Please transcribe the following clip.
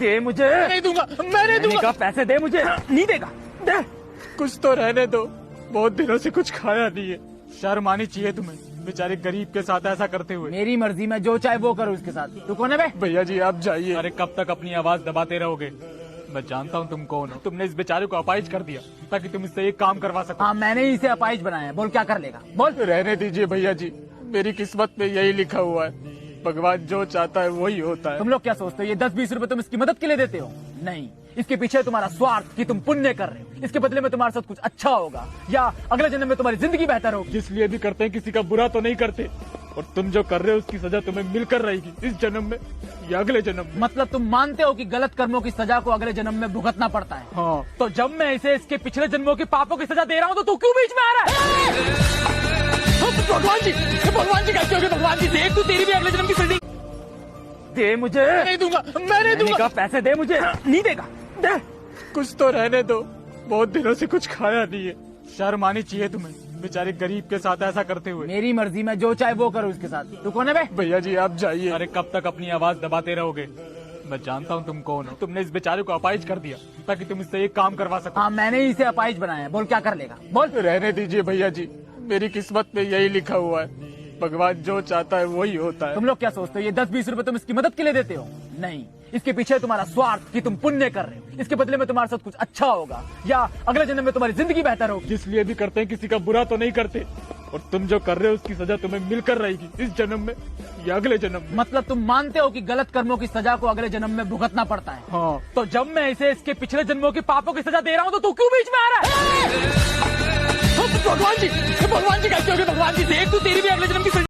दे मुझे। नहीं दूंगा, मैं नहीं दूंगा। पैसे दे मुझे। नहीं देगा, दे। कुछ तो रहने दो, बहुत दिनों से कुछ खाया नहीं है। शर्म आनी चाहिए तुम्हें, बेचारे गरीब के साथ ऐसा करते हुए। मेरी मर्जी, मैं जो चाहे वो करूँ उसके साथ। तू कौन है बे? भैया जी आप जाइए। अरे कब तक अपनी आवाज दबाते रहोगे? मैं जानता हूँ तुम कौन हो। तुमने इस बेचारे को अपाहिज कर दिया ताकि तुम इससे एक काम करवा सको। हाँ, मैंने ही इसे अपाहिज बनाया है। बोल क्या कर लेगा, बोल। रहने दीजिए भैया जी, मेरी किस्मत में यही लिखा हुआ है, भगवान जो चाहता है वही होता है। तुम लोग क्या सोचते हो ये 10-20 रुपए तुम इसकी मदद के लिए देते हो? नहीं, इसके पीछे तुम्हारा स्वार्थ कि तुम पुण्य कर रहे हो। इसके बदले में तुम्हारे साथ कुछ अच्छा होगा या अगले जन्म में तुम्हारी जिंदगी बेहतर होगी। जिसलिए भी करते हैं किसी का बुरा तो नहीं करते, और तुम जो कर रहे हो उसकी सजा तुम्हें मिलकर रहेगी, इस जन्म में या अगले जन्म में। मतलब तुम मानते हो कि गलत कर्मों की सजा को अगले जन्म में भुगतना पड़ता है? हाँ। तो जब मैं इसे इसके पिछले जन्मों के पापों की सजा दे रहा हूँ तो तू क्यों बीच में आ रहा है? भगवान जी कैसे हो गए? भगवान जी देख, तू तेरी भी अगले जन्म की सजा। दे मुझे। नहीं दूंगा, मैं नहीं दूंगा। पैसे दे मुझे। नहीं देगा, दे। कुछ तो रहने दो, बहुत दिनों से कुछ खाया नहीं है। शर्म आनी चाहिए तुम्हें, बेचारे गरीब के साथ ऐसा करते हुए। मेरी मर्जी, मैं जो चाहे वो करूँ उसके साथ। तू कौन है बे? भैया जी आप जाइए। अरे कब तक अपनी आवाज दबाते रहोगे? मैं जानता हूँ तुम कौन हो। तुमने इस बेचारे को अपाहिज कर दिया ताकि तुम इससे एक काम करवा सको। हाँ, मैंने ही इसे अपाहिज बनाया है। बोल क्या कर लेगा, बोल। रहने दीजिए भैया जी, मेरी किस्मत में यही लिखा हुआ है, भगवान जो चाहता है वही होता है। तुम लोग क्या सोचते हो ये 10-20 रुपए तुम इसकी मदद के लिए देते हो? नहीं, इसके पीछे तुम्हारा स्वार्थ कि तुम पुण्य कर रहे हो। इसके बदले में तुम्हारे साथ कुछ अच्छा होगा या अगले जन्म में तुम्हारी जिंदगी बेहतर होगी। जिसलिए भी करते हैं किसी का बुरा तो नहीं करते, और तुम जो कर रहे हो उसकी सजा तुम्हें मिलकर रहेगी, इस जन्म में या अगले जन्म में। मतलब तुम मानते हो कि गलत कर्मों की सजा को अगले जन्म में भुगतना पड़ता है? हाँ। तो जब मैं इसे इसके पिछले जन्मों के पापों की सजा दे रहा हूँ तो तू क्यों बीच में आ रहा है? भगवान जी कैसे हो गए? भगवान जी देख, तू तेरी भी अगले जन्म की सजा।